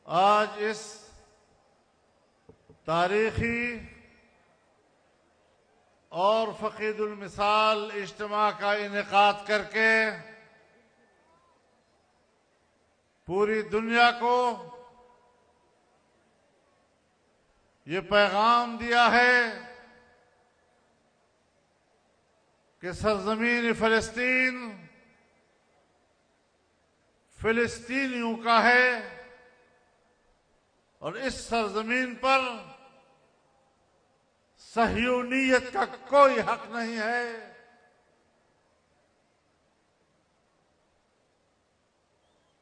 آج اس تاریخی اور فقید المثال اجتماع کا انعقاد کر کے پوری دنیا کو یہ پیغام دیا ہے کہ سرزمین فلسطین فلسطینیوں کا ہے اور اس سرزمین پر صہیونیت کا کوئی حق نہیں ہے۔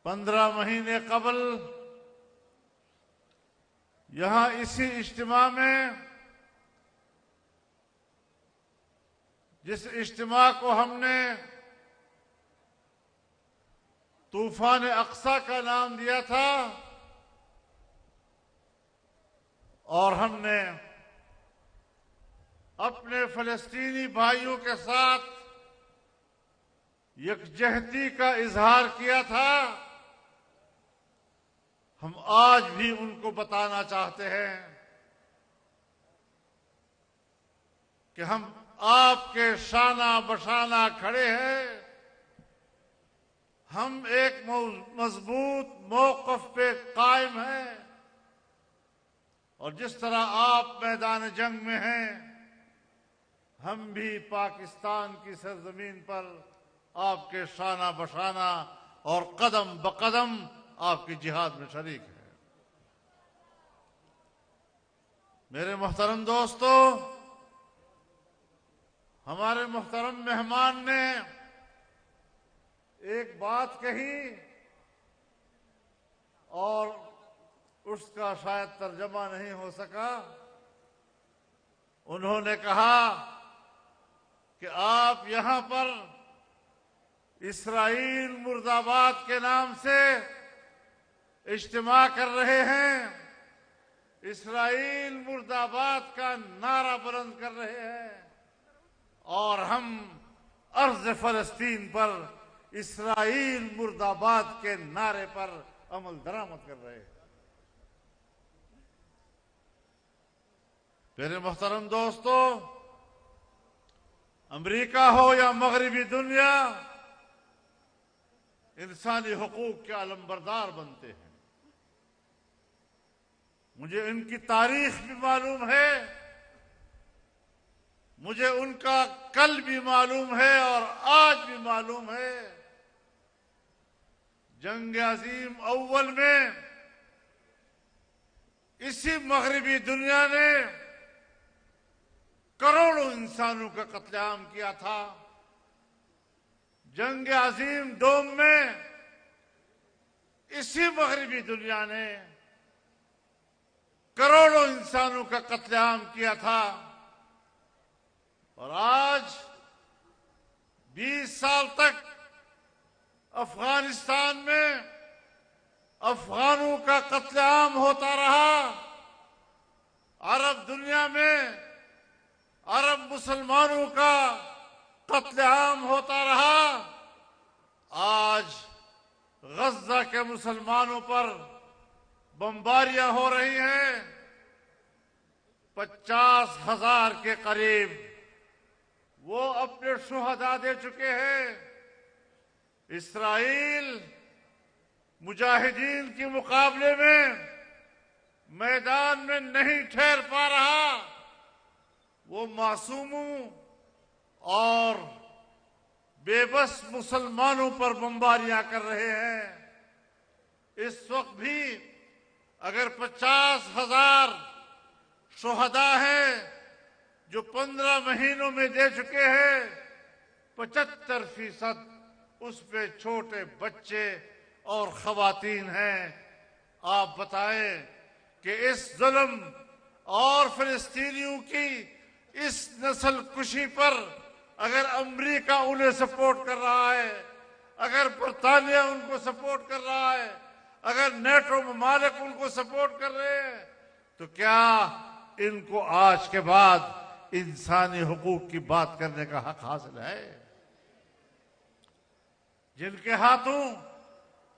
15 مہینے قبل یہاں اسی اجتماع میں، جس اجتماع کو ہم نے طوفان اقصی کا نام دیا تھا، اور ہم نے اپنے فلسطینی بھائیوں کے ساتھ یکجہتی کا اظہار کیا تھا، ہم آج بھی ان کو بتانا چاہتے ہیں کہ ہم آپ کے شانہ بشانہ کھڑے ہیں۔ ہم ایک مضبوط موقف پہ قائم ہیں، اور جس طرح آپ میدان جنگ میں ہیں، ہم بھی پاکستان کی سرزمین پر آپ کے شانہ بشانہ اور قدم بقدم آپ کی جہاد میں شریک ہیں۔ میرے محترم دوستو، ہمارے محترم مہمان نے ایک بات کہی اور اس کا شاید ترجمہ نہیں ہو سکا۔ انہوں نے کہا کہ آپ یہاں پر اسرائیل مرد آباد کے نام سے اجتماع کر رہے ہیں، اسرائیل مرد آباد کا نعرہ بلند کر رہے ہیں، اور ہم ارض فلسطین پر اسرائیل مرد آباد کے نعرے پر عمل درآمد کر رہے ہیں۔ میرے محترم دوستو، امریکہ ہو یا مغربی دنیا، انسانی حقوق کے علمبردار بنتے ہیں۔ مجھے ان کی تاریخ بھی معلوم ہے، مجھے ان کا کل بھی معلوم ہے اور آج بھی معلوم ہے۔ جنگ عظیم اول میں اسی مغربی دنیا نے کروڑوں انسانوں کا قتل عام کیا تھا۔ جنگ عظیم دوم میں اسی مغربی دنیا نے کروڑوں انسانوں کا قتل عام کیا تھا، اور آج 20 سال تک افغانستان میں افغانوں کا قتل عام ہوتا رہا، عرب دنیا میں عرب مسلمانوں کا قتل عام ہوتا رہا۔ آج غزہ کے مسلمانوں پر بمباریاں ہو رہی ہیں، 50,000 کے قریب وہ اپنے شہداء دے چکے ہیں۔ اسرائیل مجاہدین کے مقابلے میں میدان میں نہیں ٹھہر پا رہا، وہ معصوموں اور بے بس مسلمانوں پر بمباریاں کر رہے ہیں۔ اس وقت بھی اگر 50,000 شہداء ہیں جو 15 مہینوں میں دے چکے ہیں، 75% اس پہ چھوٹے بچے اور خواتین ہیں۔ آپ بتائیں کہ اس ظلم اور فلسطینیوں کی اس نسل کشی پر اگر امریکہ انہیں سپورٹ کر رہا ہے، اگر برطانیہ ان کو سپورٹ کر رہا ہے، اگر نیٹو ممالک ان کو سپورٹ کر رہے ہیں، تو کیا ان کو آج کے بعد انسانی حقوق کی بات کرنے کا حق حاصل ہے؟ جن کے ہاتھوں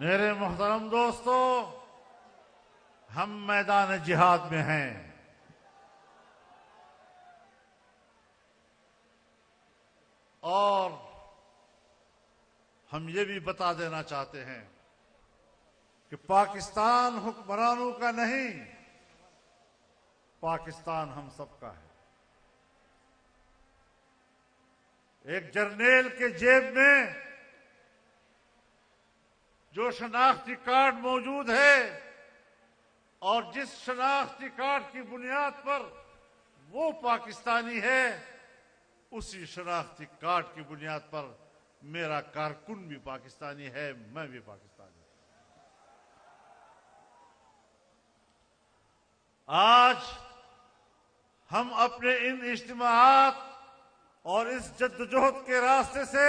میرے محترم دوستو، ہم میدان جہاد میں ہیں. اور ہم یہ بھی بتا دینا چاہتے ہیں کہ پاکستان حکمرانوں کا نہیں، پاکستان ہم سب کا ہے. ایک جرنیل کے جیب میں جو شناختی کارڈ موجود ہے اور جس شناختی کارڈ کی بنیاد پر وہ پاکستانی ہے، اسی شناختی کارڈ کی بنیاد پر میرا کارکن بھی پاکستانی ہے، میں بھی پاکستانی ہوں. آج ہم اپنے ان اجتماعات اور اس جدوجہد کے راستے سے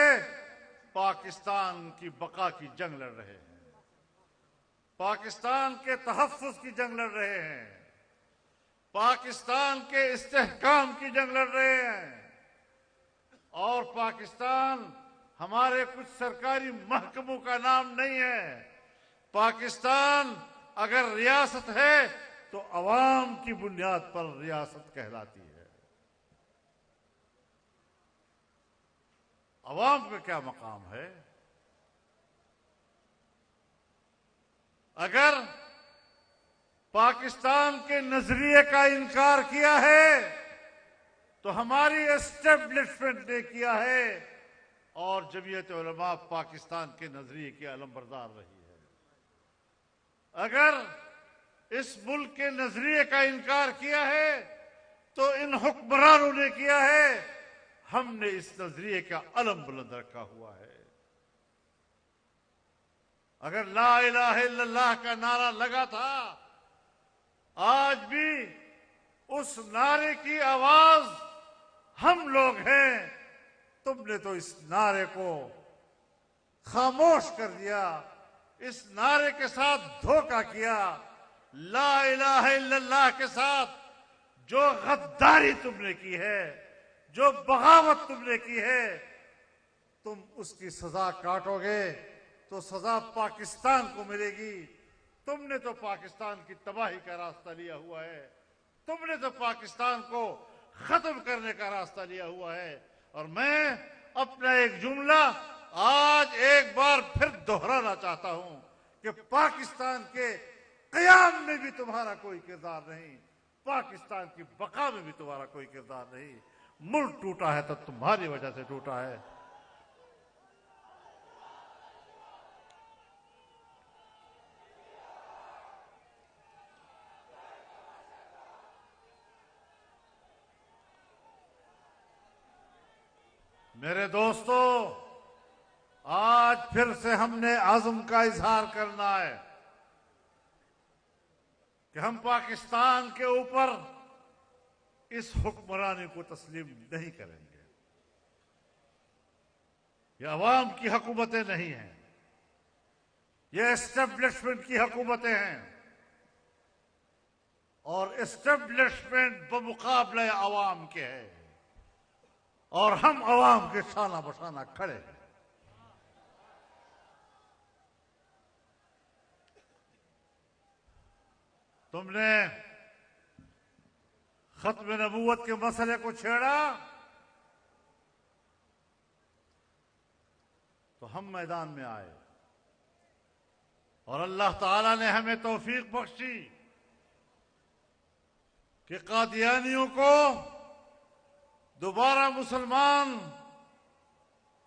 پاکستان کی بقا کی جنگ لڑ رہے ہیں، پاکستان کے تحفظ کی جنگ لڑ رہے ہیں، پاکستان کے استحکام کی جنگ لڑ رہے ہیں. اور پاکستان ہمارے کچھ سرکاری محکموں کا نام نہیں ہے. پاکستان اگر ریاست ہے تو عوام کی بنیاد پر ریاست کہلاتی ہے. عوام کا کیا مقام ہے؟ اگر پاکستان کے نظریے کا انکار کیا ہے تو ہماری اسٹیبلشمنٹ نے کیا ہے، اور جمعیت علماء پاکستان کے نظریے کی علمبردار رہی ہے. اگر اس ملک کے نظریے کا انکار کیا ہے تو ان حکمرانوں نے کیا ہے. ہم نے اس نظریے کا علم بلند رکھا ہوا ہے. اگر لا الہ الا اللہ کا نعرہ لگا تھا، آج بھی اس نعرے کی آواز ہم لوگ ہیں. تم نے تو اس نعرے کو خاموش کر دیا، اس نعرے کے ساتھ دھوکہ کیا. لا الہ الا اللہ کے ساتھ جو غداری تم نے کی ہے، جو بغاوت تم نے کی ہے، تم اس کی سزا کاٹو گے تو سزا پاکستان کو ملے گی. تم نے تو پاکستان کی تباہی کا راستہ لیا ہوا ہے، تم نے تو پاکستان کو ختم کرنے کا راستہ لیا ہوا ہے. اور میں اپنا ایک جملہ آج ایک بار پھر دہرانا چاہتا ہوں کہ پاکستان کے قیام میں بھی تمہارا کوئی کردار نہیں، پاکستان کی بقا میں بھی تمہارا کوئی کردار نہیں. ملک ٹوٹا ہے تو تمہاری وجہ سے ٹوٹا ہے. میرے دوستو، آج پھر سے ہم نے عزم کا اظہار کرنا ہے کہ ہم پاکستان کے اوپر اس حکمرانی کو تسلیم نہیں کریں گے. یہ عوام کی حکومتیں نہیں ہیں، یہ اسٹیبلشمنٹ کی حکومتیں ہیں، اور اسٹیبلشمنٹ بمقابلہ عوام کے ہے، اور ہم عوام کے شانہ بشانہ کھڑے ہیں. تم نے ختم نبوت کے مسئلے کو چھیڑا تو ہم میدان میں آئے، اور اللہ تعالیٰ نے ہمیں توفیق بخشی کہ قادیانیوں کو دوبارہ مسلمان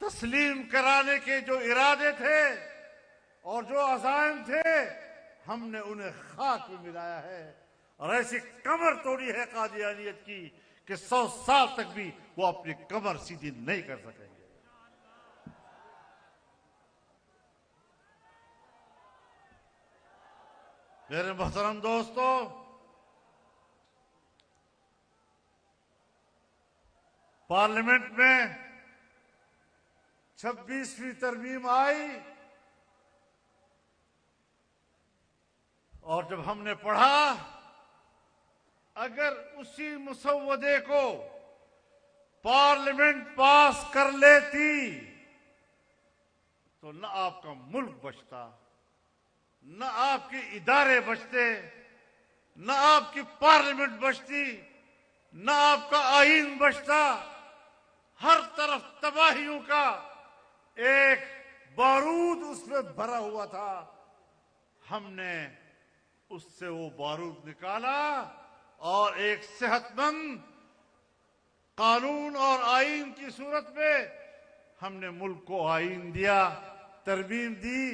تسلیم کرانے کے جو ارادے تھے اور جو عزائم تھے، ہم نے انہیں خاک میں ملایا ہے. اور ایسی کمر توڑی ہے قادیانیت کی کہ 100 سال تک بھی وہ اپنی کمر سیدھی نہیں کر سکیں گے. میرے محترم دوستو، پارلیمنٹ میں 26ویں ترمیم آئی، اور جب ہم نے پڑھا، اگر اسی مسودے کو پارلیمنٹ پاس کر لیتی تو نہ آپ کا ملک بچتا، نہ آپ کے ادارے بچتے، نہ آپ کی پارلیمنٹ بچتی، نہ آپ کا آئین بچتا. ہر طرف تباہیوں کا ایک بارود اس میں بھرا ہوا تھا. ہم نے اس سے وہ بارود نکالا اور ایک صحت مند قانون اور آئین کی صورت میں ہم نے ملک کو آئین دیا، ترمیم دی.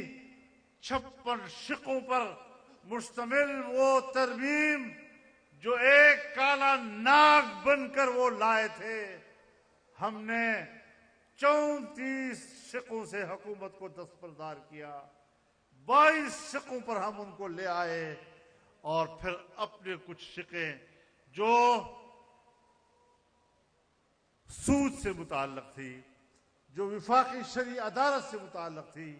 56 شقوں پر مشتمل وہ ترمیم جو ایک کالا ناگ بن کر وہ لائے تھے، ہم نے 34 شقوں سے حکومت کو دستبردار کیا. 22 شقوں پر ہم ان کو لے آئے اور پھر اپنے کچھ شقیں جو سود سے متعلق تھی، جو وفاقی شرعی عدالت سے متعلق تھی،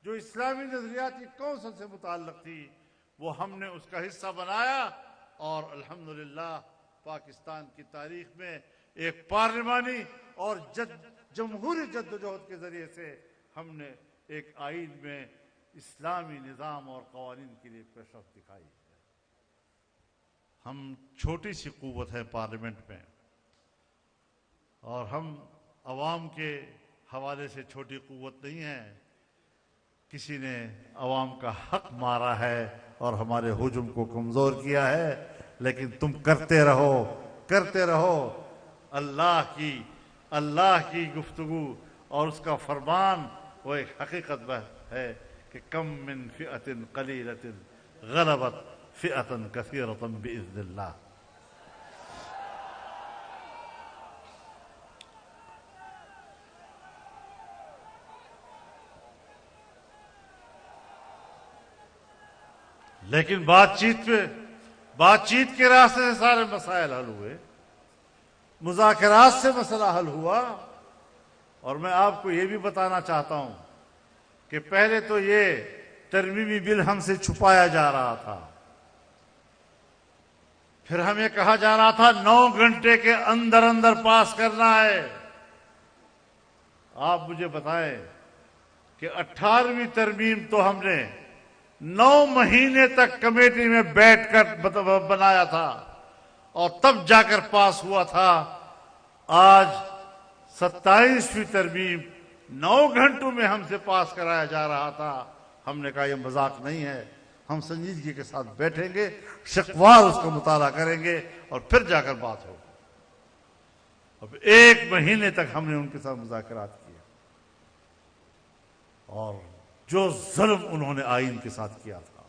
جو اسلامی نظریاتی کونسل سے متعلق تھی، وہ ہم نے اس کا حصہ بنایا. اور الحمدللہ پاکستان کی تاریخ میں ایک پارلیمانی اور جمہوری جدوجہد کے ذریعے سے ہم نے ایک آئین میں اسلامی نظام اور قوانین کے لیے پیشرفت دکھائی. ہم چھوٹی سی قوت ہے پارلیمنٹ میں، اور ہم عوام کے حوالے سے چھوٹی قوت نہیں ہے. کسی نے عوام کا حق مارا ہے اور ہمارے ہجوم کو کمزور کیا ہے، لیکن تم کرتے رہو کرتے رہو. اللہ کی گفتگو اور اس کا فرمان وہ ایک حقیقت ہے کہ کم من فئۃ قلیلۃ غلبت فئۃ کثیرۃ باذن اللہ. لیکن بات چیت کے راستے سے سارے مسائل حل ہوئے، مذاکرات سے مسئلہ حل ہوا. اور میں آپ کو یہ بھی بتانا چاہتا ہوں کہ پہلے تو یہ ترمیمی بل ہم سے چھپایا جا رہا تھا، پھر ہمیں کہا جا رہا تھا 9 گھنٹے کے اندر اندر پاس کرنا ہے. آپ مجھے بتائیں کہ 18ویں ترمیم تو ہم نے 9 مہینے تک کمیٹی میں بیٹھ کر بنایا تھا اور تب جا کر پاس ہوا تھا. آج 27ویں ترمیم 9 گھنٹوں میں ہم سے پاس کرایا جا رہا تھا. ہم نے کہا یہ مذاق نہیں ہے، ہم سنجیدگی کے ساتھ بیٹھیں گے، شقوار اس کا مطالعہ کریں گے اور پھر جا کر بات ہوگی. اب 1 مہینے تک ہم نے ان کے ساتھ مذاکرات کیے، اور جو ظلم انہوں نے آئین کے ساتھ کیا تھا،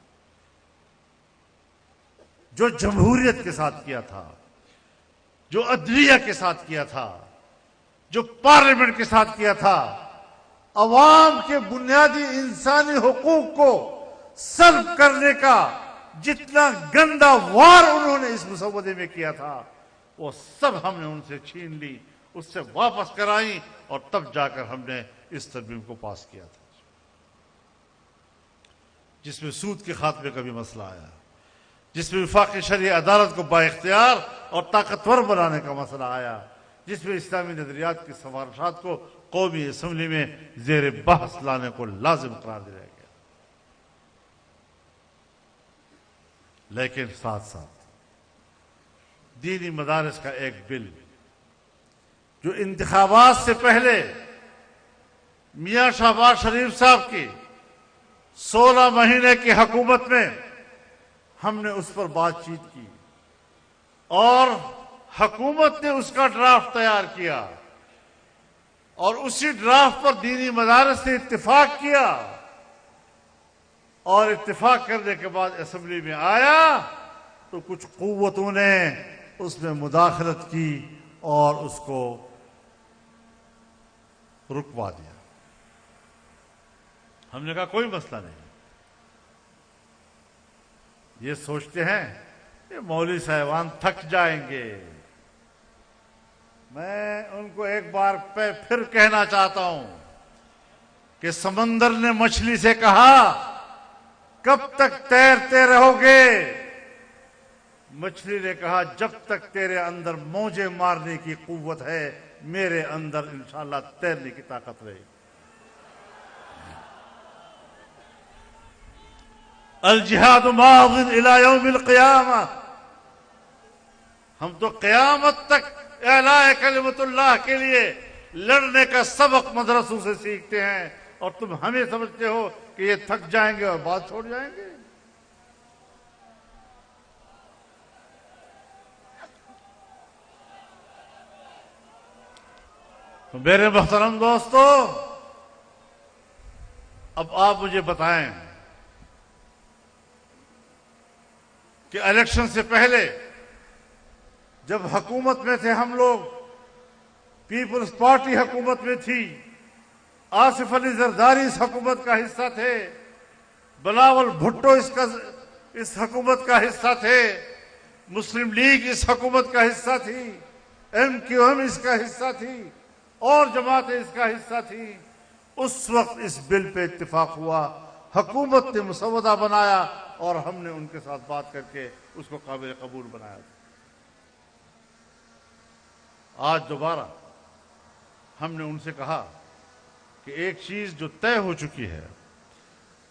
جو جمہوریت کے ساتھ کیا تھا، جو عدلیہ کے ساتھ کیا تھا، جو پارلیمنٹ کے ساتھ کیا تھا، عوام کے بنیادی انسانی حقوق کو سلب کرنے کا جتنا گندا وار انہوں نے اس مسودے میں کیا تھا، وہ سب ہم نے ان سے چھین لی، اس سے واپس کرائیں، اور تب جا کر ہم نے اس ترمیم کو پاس کیا تھا، جس میں سود کے خاتمے کا بھی مسئلہ آیا، جس میں وفاقی شرعی عدالت کو بااختیار اور طاقتور بنانے کا مسئلہ آیا، جس میں اسلامی نظریات کی سفارشات کو قومی اسمبلی میں زیر بحث لانے کو لازم قرار دیا گیا. لیکن ساتھ ساتھ دینی مدارس کا ایک بل جو انتخابات سے پہلے میاں شہباز شریف صاحب کی 16 مہینے کی حکومت میں ہم نے اس پر بات چیت کی اور حکومت نے اس کا ڈرافٹ تیار کیا اور اسی ڈرافٹ پر دینی مدارس نے اتفاق کیا اور اتفاق کرنے کے بعد اسمبلی میں آیا تو کچھ قوتوں نے اس میں مداخلت کی اور اس کو رکوا دیا. ہم نے کہا کوئی مسئلہ نہیں. یہ سوچتے ہیں کہ مولوی صاحبان تھک جائیں گے. میں ان کو ایک بار پھر کہنا چاہتا ہوں کہ سمندر نے مچھلی سے کہا کب تک تیرتے رہو گے؟ مچھلی نے کہا جب تک تیرے اندر موجیں مارنے کی قوت ہے میرے اندر انشاءاللہ تیرنے کی طاقت رہے گی. الجہاد ماض الی یوم القیامہ، ہم تو قیامت تک اعلاء کلمت اللہ کے لیے لڑنے کا سبق مدرسوں سے سیکھتے ہیں، اور تم ہمیں سمجھتے ہو کہ یہ تھک جائیں گے اور بات چھوڑ جائیں گے؟ تو میرے محترم دوستو، اب آپ مجھے بتائیں کہ الیکشن سے پہلے جب حکومت میں تھے ہم لوگ، پیپلز پارٹی حکومت میں تھی، آصف علی زرداری اس حکومت کا حصہ تھے، بلاول بھٹو اس حکومت کا حصہ تھے، مسلم لیگ اس حکومت کا حصہ تھی، MQM اس کا حصہ تھی، اور جماعتیں اس کا حصہ تھی۔ اس وقت اس بل پہ اتفاق ہوا، حکومت نے مسودہ بنایا اور ہم نے ان کے ساتھ بات کر کے اس کو قابل قبول بنایا۔ آج دوبارہ ہم نے ان سے کہا کہ ایک چیز جو طے ہو چکی ہے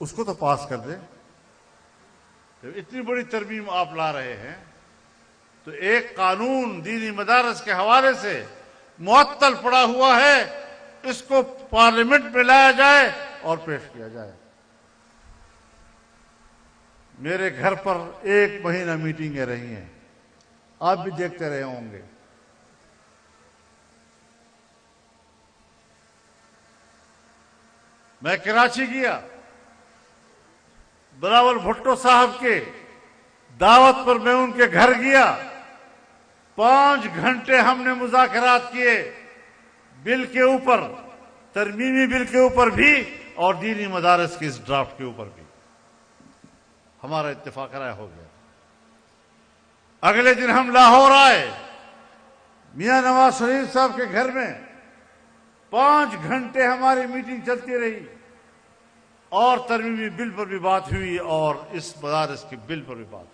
اس کو تو پاس کر دیں۔ جب اتنی بڑی ترمیم آپ لا رہے ہیں تو ایک قانون دینی مدارس کے حوالے سے معطل پڑا ہوا ہے، اس کو پارلیمنٹ میں لایا جائے اور پیش کیا جائے۔ میرے گھر پر 1 مہینہ میٹنگیں رہی ہیں، آپ بھی دیکھتے رہے ہوں گے۔ میں کراچی گیا، بلاول بھٹو صاحب کے دعوت پر میں ان کے گھر گیا، 5 گھنٹے ہم نے مذاکرات کیے، بل کے اوپر، ترمیمی بل کے اوپر بھی اور دینی مدارس کی اس ڈرافٹ کے اوپر بھی ہمارا اتفاق رائے ہو گیا۔ اگلے دن ہم لاہور آئے، میاں نواز شریف صاحب کے گھر میں 5 گھنٹے ہماری میٹنگ چلتی رہی، اور ترمیمی بل پر بھی بات ہوئی اور اس مدارس کے بل پر بھی بات ہوئی۔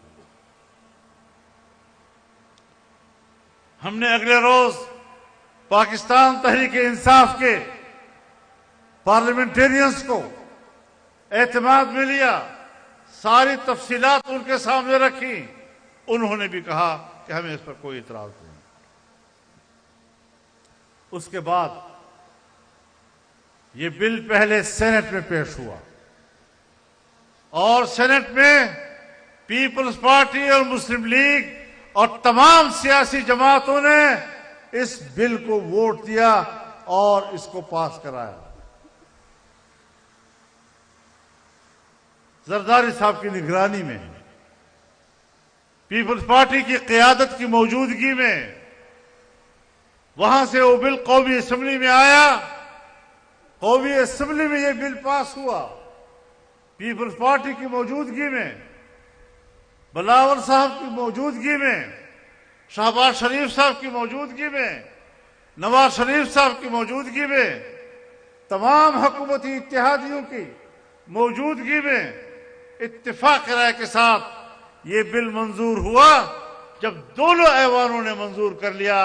ہم نے اگلے روز پاکستان تحریک انصاف کے پارلیمنٹیرینز کو اعتماد میں لیا، ساری تفصیلات ان کے سامنے رکھی، انہوں نے بھی کہا کہ ہمیں اس پر کوئی اعتراض نہیں۔ اس کے بعد یہ بل پہلے سینٹ میں پیش ہوا، اور سینٹ میں پیپلز پارٹی اور مسلم لیگ اور تمام سیاسی جماعتوں نے اس بل کو ووٹ دیا اور اس کو پاس کرایا۔ زرداری صاحب کی نگرانی میں، پیپلز پارٹی کی قیادت کی موجودگی میں، وہاں سے وہ بل قومی اسمبلی میں آیا، قومی اسمبلی میں یہ بل پاس ہوا، پیپلز پارٹی کی موجودگی میں، بلاول صاحب کی موجودگی میں، شہباز شریف صاحب کی موجودگی میں، نواز شریف صاحب کی موجودگی میں، تمام حکومتی اتحادیوں کی موجودگی میں اتفاق رائے کے ساتھ یہ بل منظور ہوا۔ جب دونوں ایوانوں نے منظور کر لیا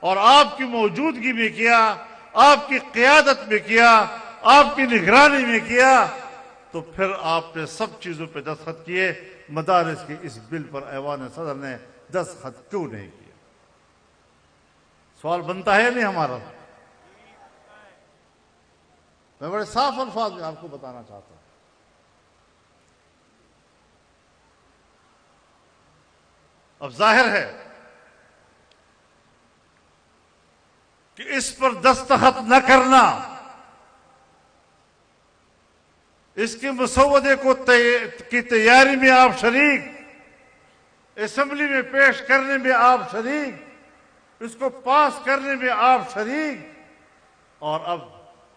اور آپ کی موجودگی میں کیا، آپ کی قیادت میں کیا، آپ کی نگرانی میں کیا، تو پھر آپ نے سب چیزوں پہ دستخط کیے۔ مدارس کے اس بل پر ایوان صدر نے دستخط کیوں نہیں کیا؟ سوال بنتا ہے نہیں ہمارا؟ میں بڑے صاف الفاظ میں آپ کو بتانا چاہتا ہوں۔ اب ظاہر ہے کہ اس پر دستخط نہ کرنا، اس کے مسودے کی تیاری میں آپ شریک، اسمبلی میں پیش کرنے میں آپ شریک، اس کو پاس کرنے میں آپ شریک، اور اب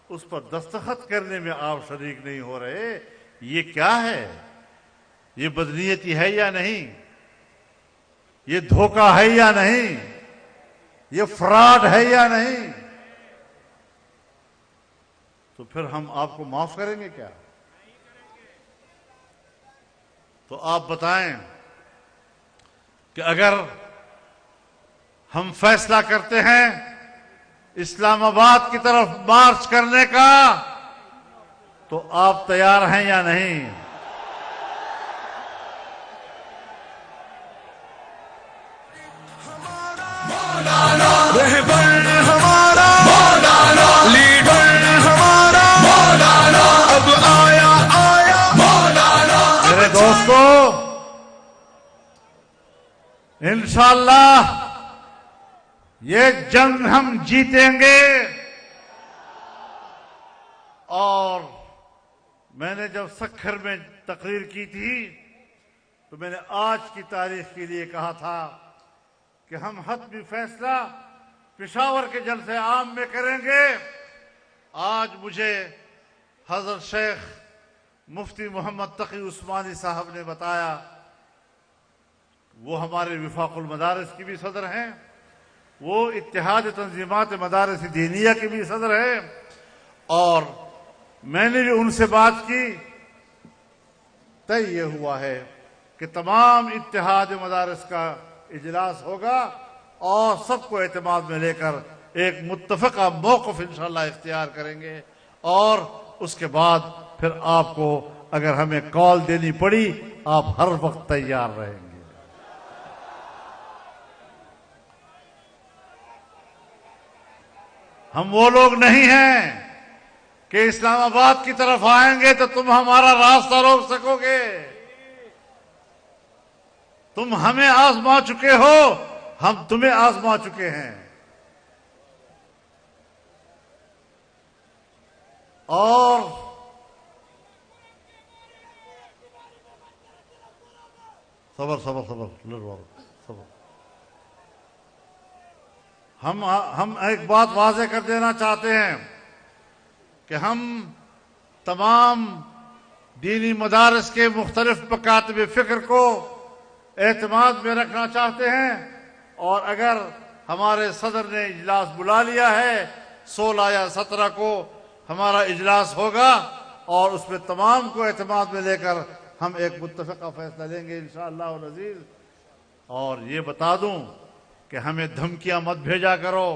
اس پر دستخط کرنے میں آپ شریک نہیں ہو رہے۔ یہ کیا ہے؟ یہ بدنیتی ہے یا نہیں؟ یہ دھوکہ ہے یا نہیں؟ یہ فراڈ ہے یا نہیں؟ تو پھر ہم آپ کو معاف کریں گے کیا؟ تو آپ بتائیں کہ اگر ہم فیصلہ کرتے ہیں اسلام آباد کی طرف مارچ کرنے کا، تو آپ تیار ہیں یا نہیں؟ رہبر ہمارا مولانا، لیڈر ہمارا مولانا، اب آیا مولانا۔ میرے دوستو، انشاءاللہ یہ جنگ ہم جیتیں گے۔ اور میں نے جب سکھر میں تقریر کی تھی تو میں نے آج کی تاریخ کے لیے کہا تھا کہ ہم حتمی فیصلہ پشاور کے جلسے عام میں کریں گے۔ آج مجھے حضرت شیخ مفتی محمد تقی عثمانی صاحب نے بتایا، وہ ہمارے وفاق المدارس کی بھی صدر ہیں، وہ اتحاد تنظیمات مدارس دینیہ کے بھی صدر ہیں، اور میں نے بھی ان سے بات کی۔ طے یہ ہوا ہے کہ تمام اتحاد مدارس کا اجلاس ہوگا اور سب کو اعتماد میں لے کر ایک متفقہ موقف انشاءاللہ اختیار کریں گے، اور اس کے بعد پھر آپ کو اگر ہمیں کال دینی پڑی آپ ہر وقت تیار رہیں گے۔ ہم وہ لوگ نہیں ہیں کہ اسلام آباد کی طرف آئیں گے تو تم ہمارا راستہ روک سکو گے۔ تم ہمیں آزما چکے ہو، ہم تمہیں آزما چکے ہیں، اور صبر صبر صبر صبر۔ ہم ایک بات واضح کر دینا چاہتے ہیں کہ ہم تمام دینی مدارس کے مختلف مکاتب فکر کو اعتماد میں رکھنا چاہتے ہیں، اور اگر ہمارے صدر نے اجلاس بلا لیا ہے 16 یا 17 کو ہمارا اجلاس ہوگا، اور اس میں تمام کو اعتماد میں لے کر ہم ایک متفقہ فیصلہ لیں گے انشاءاللہ العزیز۔ اور یہ بتا دوں کہ ہمیں دھمکیاں مت بھیجا کرو،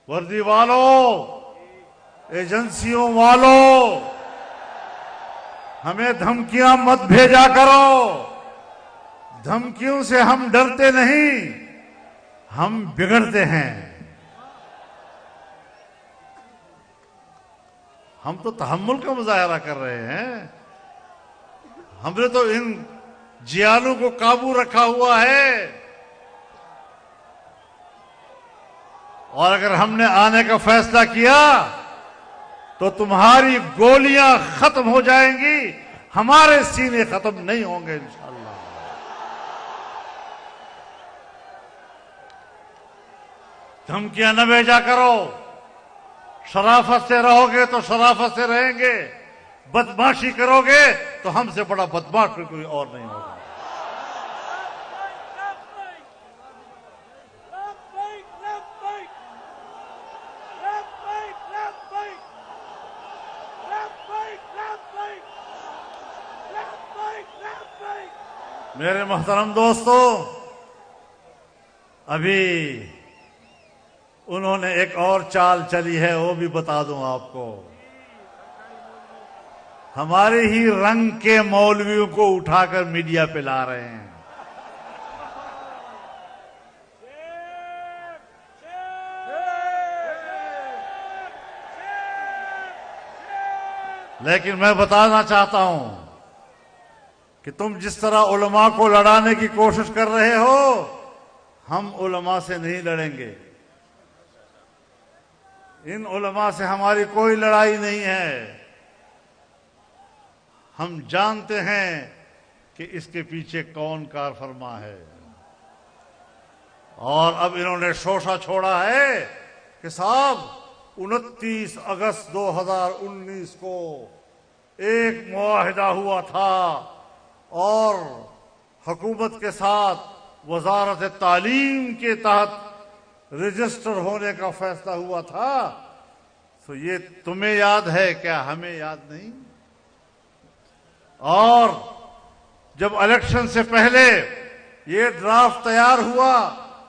وردی والوں، ایجنسیوں والوں، ہمیں دھمکیاں مت بھیجا کرو۔ دھمکیوں سے ہم ڈرتے نہیں، ہم بگڑتے ہیں۔ ہم تو تحمل کا مظاہرہ کر رہے ہیں، ہم نے تو ان جیالوں کو قابو رکھا ہوا ہے، اور اگر ہم نے آنے کا فیصلہ کیا تو تمہاری گولیاں ختم ہو جائیں گی، ہمارے سینے ختم نہیں ہوں گے انشاءاللہ۔ دھمکیاں نہ بھیجا کرو، شرافت سے رہو گے تو شرافت سے رہیں گے، بدماشی کرو گے تو ہم سے بڑا بدماش کوئی اور نہیں ہوگا۔ میرے محترم دوستو، ابھی انہوں نے ایک اور چال چلی ہے، وہ بھی بتا دوں آپ کو۔ ہمارے ہی رنگ کے مولویوں کو اٹھا کر میڈیا پہ لا رہے ہیں۔ لیکن میں بتانا چاہتا ہوں کہ تم جس طرح علماء کو لڑانے کی کوشش کر رہے ہو، ہم علماء سے نہیں لڑیں گے۔ ان علماء سے ہماری کوئی لڑائی نہیں ہے۔ ہم جانتے ہیں کہ اس کے پیچھے کون کار فرما ہے، اور اب انہوں نے شوشہ چھوڑا ہے کہ صاحب 29 اگست 2019 کو ایک معاہدہ ہوا تھا اور حکومت کے ساتھ وزارت تعلیم کے تحت رجسٹر ہونے کا فیصلہ ہوا تھا۔ تو یہ تمہیں یاد ہے کیا؟ ہمیں یاد نہیں؟ اور جب الیکشن سے پہلے یہ ڈرافٹ تیار ہوا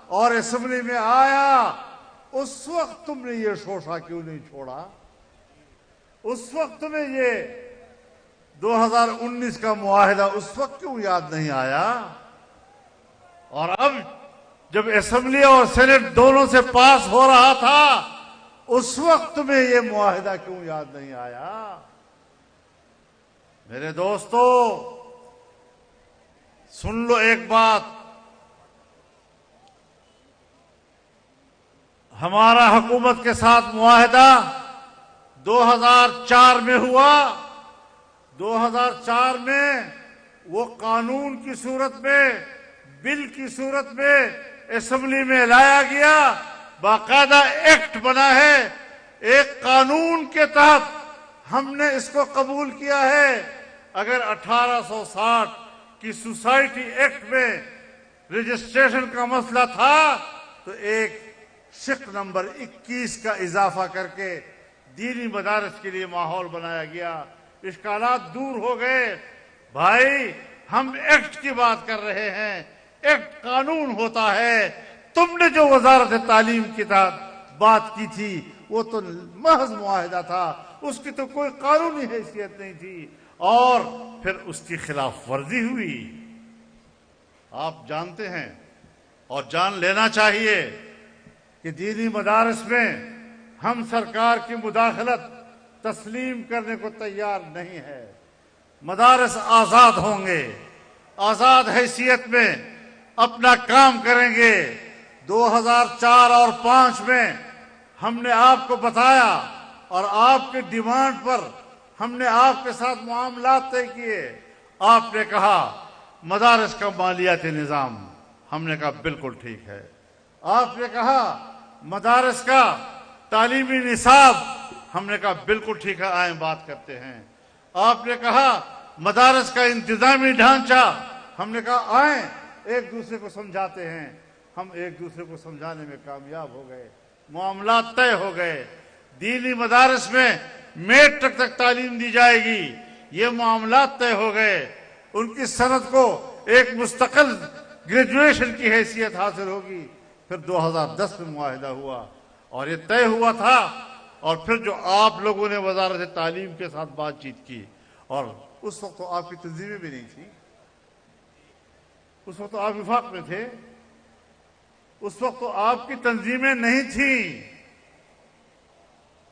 اور اسمبلی میں آیا، اس وقت تم نے یہ شوشہ کیوں نہیں چھوڑا؟ اس وقت تمہیں یہ 2019 کا معاہدہ اس وقت کیوں یاد نہیں آیا؟ اور اب جب اسمبلی اور سینٹ دونوں سے پاس ہو رہا تھا اس وقت میں یہ معاہدہ کیوں یاد نہیں آیا؟ میرے دوستو سن لو ایک بات، ہمارا حکومت کے ساتھ معاہدہ 2004 میں ہوا۔ 2004 میں وہ قانون کی صورت میں، بل کی صورت میں اسمبلی میں لایا گیا، باقاعدہ ایکٹ بنا ہے، ایک قانون کے تحت ہم نے اس کو قبول کیا ہے۔ اگر 1860 کی سوسائٹی ایکٹ میں رجسٹریشن کا مسئلہ تھا تو ایک شق نمبر 21 کا اضافہ کر کے دینی مدارس کے لیے ماحول بنایا گیا، اشکالات دور ہو گئے۔ بھائی ہم ایکٹ کی بات کر رہے ہیں، ایکٹ قانون ہوتا ہے۔ تم نے جو وزارت تعلیم کی بات کی تھی وہ تو محض معاہدہ تھا، اس کی تو کوئی قانونی حیثیت نہیں تھی، اور پھر اس کی خلاف ورزی ہوئی۔ آپ جانتے ہیں اور جان لینا چاہیے کہ دینی مدارس میں ہم سرکار کی مداخلت تسلیم کرنے کو تیار نہیں ہے۔ مدارس آزاد ہوں گے، آزاد حیثیت میں اپنا کام کریں گے۔ 2004 اور 2005 میں ہم نے آپ کو بتایا اور آپ کے ڈیمانڈ پر ہم نے آپ کے ساتھ معاملات طے کیے۔ آپ نے کہا مدارس کا مالیاتی نظام، ہم نے کہا بالکل ٹھیک ہے۔ آپ نے کہا مدارس کا تعلیمی نصاب، ہم نے کہا بالکل ٹھیک ہے، آئیں بات کرتے ہیں۔ آپ نے کہا مدارس کا انتظامی ڈھانچہ، ہم نے کہا آئیں ایک دوسرے کو سمجھاتے ہیں۔ ہم ایک دوسرے کو سمجھانے میں کامیاب ہو گئے، معاملات طے ہو گئے۔ دینی مدارس میں میٹرک تک تعلیم دی جائے گی، یہ معاملات طے ہو گئے۔ ان کی سند کو ایک مستقل گریجویشن کی حیثیت حاصل ہوگی۔ پھر 2010 میں معاہدہ ہوا اور یہ طے ہوا تھا، اور پھر جو آپ لوگوں نے وزارت تعلیم کے ساتھ بات چیت کی، اور اس وقت تو آپ کی تنظیمیں بھی نہیں تھی، اس وقت تو آپ وفاق میں تھے، اس وقت تو آپ کی تنظیمیں نہیں تھیں،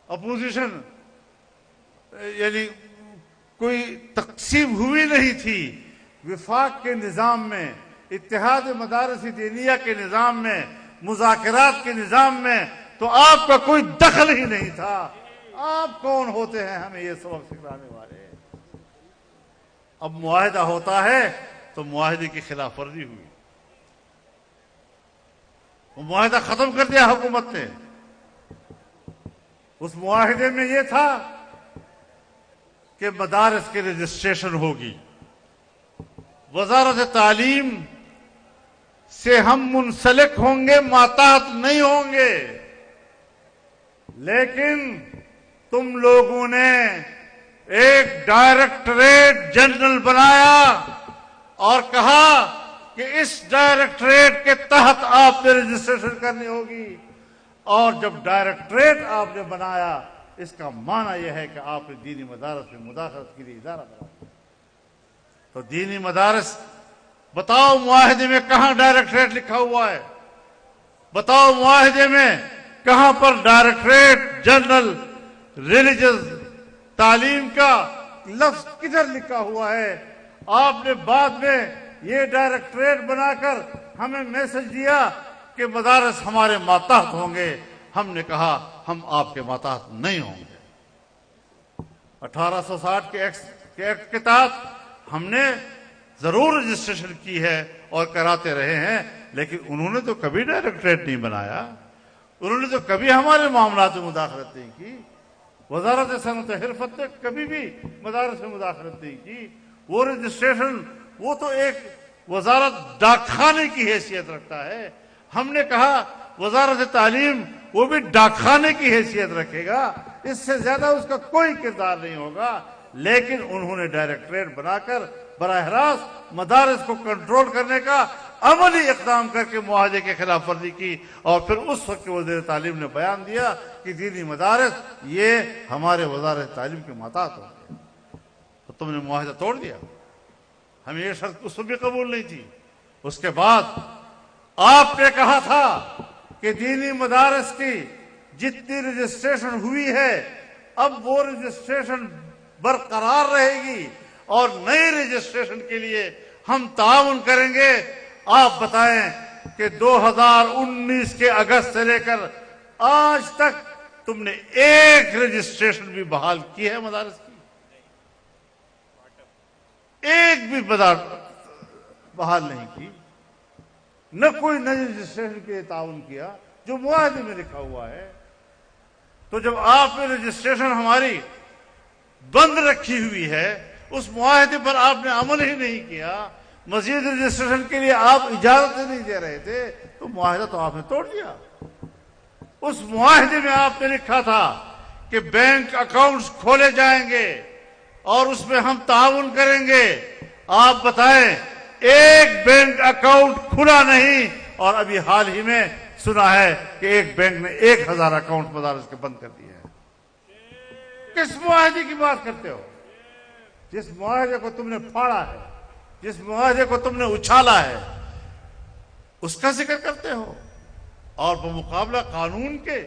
اپوزیشن یعنی کوئی تقسیم ہوئی نہیں تھی۔ وفاق کے نظام میں، اتحاد مدارس دینیہ کے نظام میں، مذاکرات کے نظام میں تو آپ کا کوئی دخل ہی نہیں تھا۔ آپ کون ہوتے ہیں ہمیں یہ سبق سکھانے والے؟ اب معاہدہ ہوتا ہے تو معاہدے کی خلاف ورزی ہوئی، وہ معاہدہ ختم کر دیا حکومت نے۔ اس معاہدے میں یہ تھا کہ مدارس کی رجسٹریشن ہوگی، وزارت تعلیم سے ہم منسلک ہوں گے، ماتحت نہیں ہوں گے۔ لیکن تم لوگوں نے ایک ڈائریکٹریٹ جنرل بنایا اور کہا کہ اس ڈائریکٹریٹ کے تحت آپ نے رجسٹریشن کرنی ہوگی، اور جب ڈائریکٹریٹ آپ نے بنایا اس کا معنی یہ ہے کہ آپ نے دینی مدارس میں مداخلت کے لیے ادارہ بنایا۔ تو دینی مدارس، بتاؤ معاہدے میں کہاں ڈائریکٹریٹ لکھا ہوا ہے؟ بتاؤ معاہدے میں کہاں پر ڈائریکٹریٹ جنرل ریلیجس تعلیم کا لفظ کدھر لکھا ہوا ہے؟ آپ نے بعد میں یہ ڈائریکٹریٹ بنا کر ہمیں میسج دیا کہ مدارس ہمارے ماتحت ہوں گے۔ ہم نے کہا ہم آپ کے ماتحت نہیں ہوں گے۔ 1860 کے ایکٹ کے تحت ہم نے ضرور رجسٹریشن کی ہے اور کراتے رہے ہیں، لیکن انہوں نے تو کبھی ڈائریکٹریٹ نہیں بنایا، انہوں نے تو کبھی ہمارے معاملات میں مداخلت نہیں کی۔ وزارت صنعت حرفت نے کبھی بھی مدارس میں مداخلت نہیں کی۔ وہ رجسٹریشن وہ تو ایک وزارت ڈاک خانے کی حیثیت رکھتا ہے۔ ہم نے کہا وزارت تعلیم وہ بھی ڈاک خانے کی حیثیت رکھے گا، اس سے زیادہ اس کا کوئی کردار نہیں ہوگا۔ لیکن انہوں نے ڈائریکٹریٹ بنا کر براہ راست مدارس کو کنٹرول کرنے کا عملی اقدام کر کے معاہدے کے خلاف ورزی کی، اور پھر اس وقت وزیر تعلیم نے بیان دیا کہ دینی مدارس یہ ہمارے وزارت تعلیم کے ماتحت ہوں گے۔ تو تم نے معاہدہ توڑ دیا۔ ہمیں یہ شرط اس وقت بھی قبول نہیں تھی۔ اس کے بعد آپ نے کہا تھا کہ دینی مدارس کی جتنی رجسٹریشن ہوئی ہے اب وہ رجسٹریشن برقرار رہے گی اور نئی رجسٹریشن کے لیے ہم تعاون کریں گے. آپ بتائیں کہ 2019 کے اگست سے لے کر آج تک تم نے ایک رجسٹریشن بھی بحال کی ہے مدارس کی؟ ایک بھی بحال نہیں کی. نہ کوئی نئی رجسٹریشن کے لیے تعاون کیا جو معاہدے میں لکھا ہوا ہے. تو جب آپ نے رجسٹریشن ہماری بند رکھی ہوئی ہے، اس معاہدے پر آپ نے عمل ہی نہیں کیا، مزید رجسٹریشن کے لیے آپ اجازت نہیں دے رہے تھے، تو معاہدہ تو آپ نے توڑ دیا. اس معاہدے میں آپ نے لکھا تھا کہ بینک اکاؤنٹس کھولے جائیں گے اور اس میں ہم تعاون کریں گے. آپ بتائیں ایک بینک اکاؤنٹ کھلا نہیں، اور ابھی حال ہی میں سنا ہے کہ ایک بینک نے 1000 اکاؤنٹ مدارس کے بند کر دیے ہیں. کس معاہدے کی بات کرتے ہو؟ جس معاہدے کو تم نے پھاڑا ہے، جس معاہدے کو تم نے اچھالا ہے، اس کا ذکر کرتے ہو. اور بمقابلہ قانون کے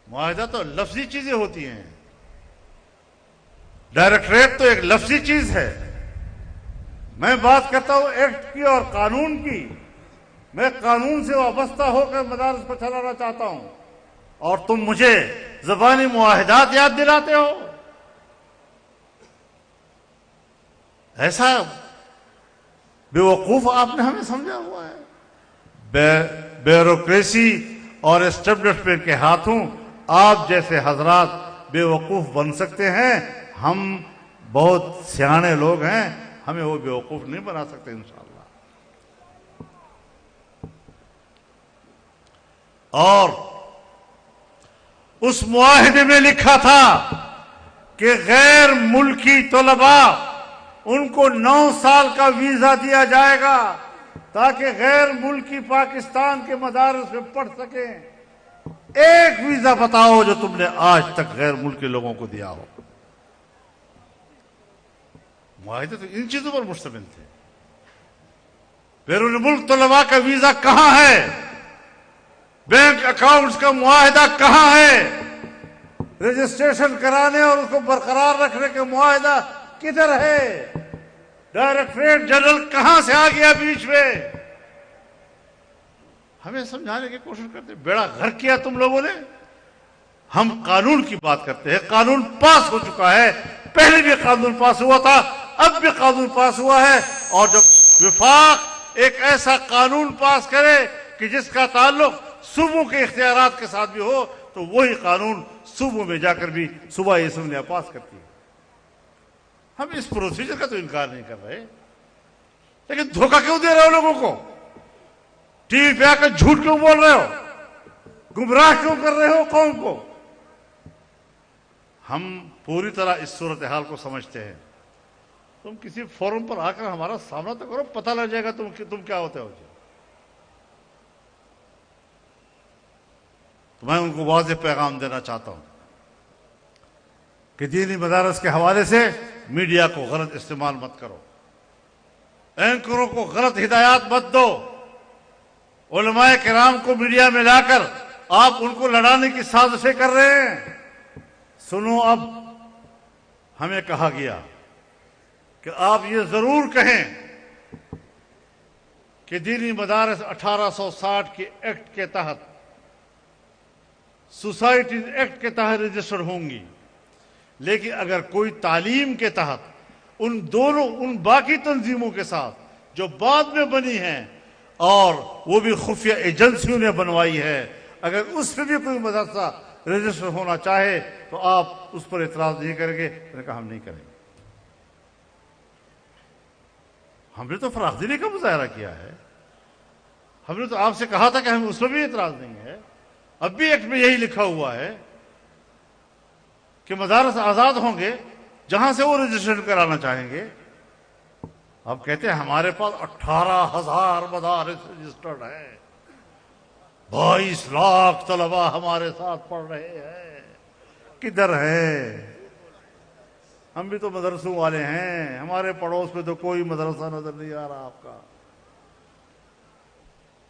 معاہدہ تو لفظی چیزیں ہوتی ہیں. ڈائریکٹریٹ تو ایک لفظی چیز ہے. میں بات کرتا ہوں ایکٹ کی اور قانون کی. میں قانون سے وابستہ ہو کر مدارس کو چلانا چاہتا ہوں، اور تم مجھے زبانی معاہدات یاد دلاتے ہو. ایسا بیوقوف آپ نے ہمیں سمجھا ہوا ہے. بیوروکریسی اور اسٹیبلشمنٹ کے ہاتھوں آپ جیسے حضرات بیوقوف بن سکتے ہیں. ہم بہت سیانے لوگ ہیں، ہمیں وہ بیوقوف نہیں بنا سکتے انشاءاللہ. اور اس معاہدے میں لکھا تھا کہ غیر ملکی طلباء ان کو 9 سال کا ویزا دیا جائے گا تاکہ غیر ملکی پاکستان کے مدارس میں پڑھ سکیں. ایک ویزا بتاؤ جو تم نے آج تک غیر ملکی لوگوں کو دیا ہو. معاہدے تو ان چیزوں پر مشتمل تھے. بیرون ملک طلباء کا ویزا کہاں ہے؟ بینک اکاؤنٹس کا معاہدہ کہاں ہے؟ رجسٹریشن کرانے اور اس کو برقرار رکھنے کا معاہدہ کدھر ہے؟ ڈائریکٹریٹ جنرل کہاں سے آ گیا بیچ میں؟ ہمیں سمجھانے کی کوشش کرتے. بیڑا غرق کیا تم لوگوں نے. ہم قانون کی بات کرتے ہیں. قانون پاس ہو چکا ہے. پہلے بھی قانون پاس ہوا تھا، اب بھی قانون پاس ہوا ہے. اور جب وفاق ایک ایسا قانون پاس کرے کہ جس کا تعلق صوبوں کے اختیارات کے ساتھ بھی ہو، تو وہی قانون صوبوں میں جا کر بھی صوبائی اسمبلیاں پاس کرتی ہے. ہم اس پروسیجر کا تو انکار نہیں کر رہے، لیکن دھوکہ کیوں دے رہے ہو لوگوں کو؟ ٹی وی پہ آ کر جھوٹ کیوں بول رہے ہو؟ گمراہ کیوں کر رہے ہو قوم کو؟ ہم پوری طرح اس صورتحال کو سمجھتے ہیں. تم کسی فورم پر آ کر ہمارا سامنا تو کرو، پتہ لگ جائے گا تم کیا ہوتے ہو. تو میں ان کو واضح پیغام دینا چاہتا ہوں کہ دینی مدارس کے حوالے سے میڈیا کو غلط استعمال مت کرو، اینکروں کو غلط ہدایات مت دو. علماء کرام کو میڈیا میں لا کر آپ ان کو لڑانے کی سازشیں کر رہے ہیں. سنو، اب ہمیں کہا گیا کہ آپ یہ ضرور کہیں کہ دینی مدارس 1860 کے ایکٹ کے تحت، سوسائٹیز ایکٹ کے تحت رجسٹر ہوں گی، لیکن اگر کوئی تعلیم کے تحت ان باقی تنظیموں کے ساتھ جو بعد میں بنی ہیں اور وہ بھی خفیہ ایجنسیوں نے بنوائی ہے، اگر اس پہ بھی کوئی مدرسہ رجسٹر ہونا چاہے تو آپ اس پر اعتراض نہیں کریں گے. میں نے کہا ہم نہیں کریں گے. ہم نے تو فراخ دلی کا مظاہرہ کیا ہے. ہم نے تو آپ سے کہا تھا کہ ہمیں اس پر بھی اعتراض نہیں ہے. اب بھی ایکٹ میں یہی لکھا ہوا ہے کہ مدارس آزاد ہوں گے جہاں سے وہ رجسٹریشن کرانا چاہیں گے. آپ کہتے ہیں ہمارے پاس 18,000 مدارس رجسٹرڈ ہیں، 22 لاکھ طلباء ہمارے ساتھ پڑھ رہے ہیں. کدھر ہے؟ ہم بھی تو مدرسوں والے ہیں. ہمارے پڑوس میں تو کوئی مدرسہ نظر نہیں آ رہا آپ کا.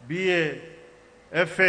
BA, FA,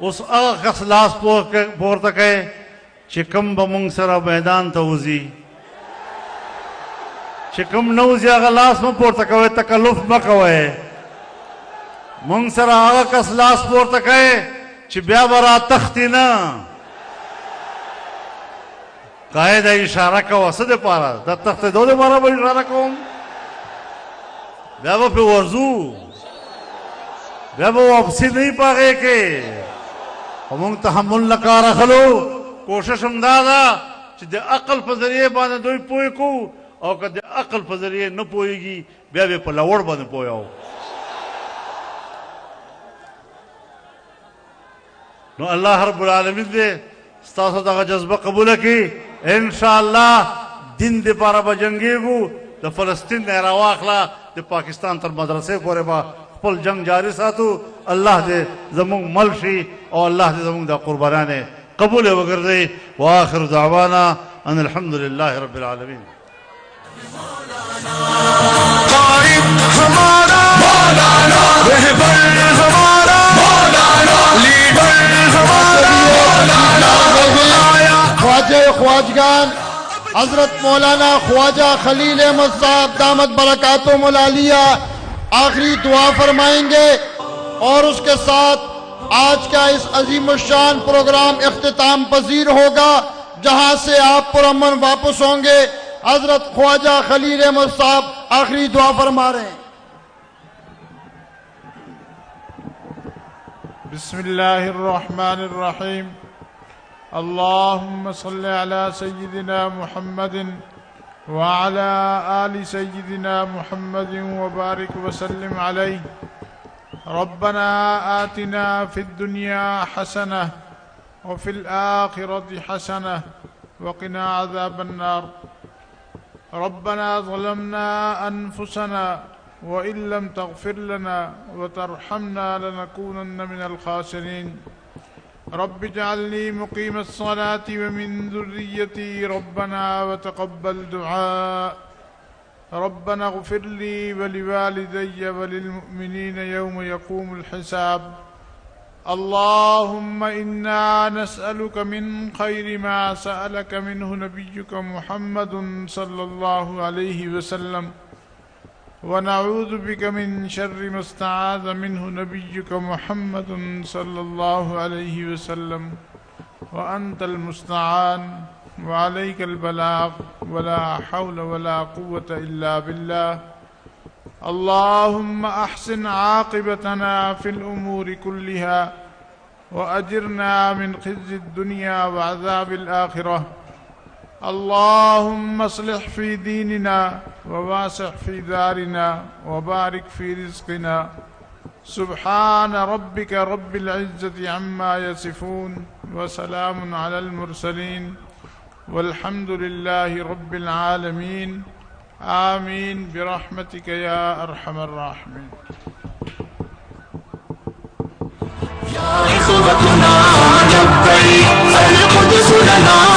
اس کس لاس پورته کوي چې کوم به مونږ سره میدان ته وځي، چې کوم نه وځي هغه لاس مه پورته کوئ، تکلف مه کوئ. مونږ سره هغه کس لاس پورته کوي چې بیا به را تښتي نه. قاعده اشاره کوه څه دپاره؟ د تښتېدو دپاره به اشاره کوم؟ بیا به پرې ورځو، بیا به واپسي نه وي په هغې کې. خو مونږ تحمل نه کار اخلو. کوشش هم دا ده چې د عقل په ذریعې باندې دوی پوه کړو، او که د عقل په ذریعې نه پوهېږي بیا به په لوړ باندې پوهیو. نو الله رب العالمین دې ستاسو دغه جذبه قبوله کړي. انشاءالله دین دپاره به جنګېږو. د فلسطین نه راواخله د پاکستان تر مدرسې پورې به خپل جنگ جاری ساتو. الله دې زموږ مل شي او الله دې زموږ د قربانیانې قبول وګرځي. واخر دعوانا ان الحمد لله رب العالمین. قائد ہمارا مولانا، رہبر ہمارا مولانا، لیڈر ہمارا مولانا. خواجہ خواجگان حضرت مولانا خواجہ خلیل احمد صاحب دامت برکاتہم العالیہ آخری دعا فرمائیں گے، اور اس کے ساتھ آج کا اس عظیم الشان پروگرام اختتام پذیر ہوگا، جہاں سے آپ پرامن واپس ہوں گے. حضرت خواجہ خلیل احمد صاحب آخری دعا فرما رہے ہیں. بسم اللہ الرحمن الرحیم. اللہم صل علی سیدنا محمد وعلی آل سیدنا محمد وبارک وسلم علیہ. ربنا آتنا فی الدنیا حسنہ وفی الآخرة حسنہ وقنا عذاب النار. ربنا ظلمنا أنفسنا وإن لم تغفر لنا وترحمنا لنكونن من الخاسرين. رب اجعلني مقيم الصلاة ومن ذريتي ربنا وتقبل دعاء. ربنا اغفر لي ولوالدي وللمؤمنين يوم يقوم الحساب. اللهم إنا نسألك من خير ما سألك منه نبيك محمد صلى الله عليه وسلم، ونعوذ بك من شر ما استعاذ منه نبيك محمد صلى الله عليه وسلم، وأنت المستعان وعليك البلاغ ولا حول ولا قوة إلا بالله. اللهم أحسن عاقبتنا في الأمور كلها وأجرنا من خزي الدنيا وعذاب الآخرة. اللهم اصلح في ديننا وواسع في دارنا وبارك في رزقنا. سبحان ربك رب العزة عما يصفون وسلام على المرسلين والحمد لله رب العالمين. آمين برحمتك يا أرحم الراحمين. يا إخوتنا لبيك القدس لنا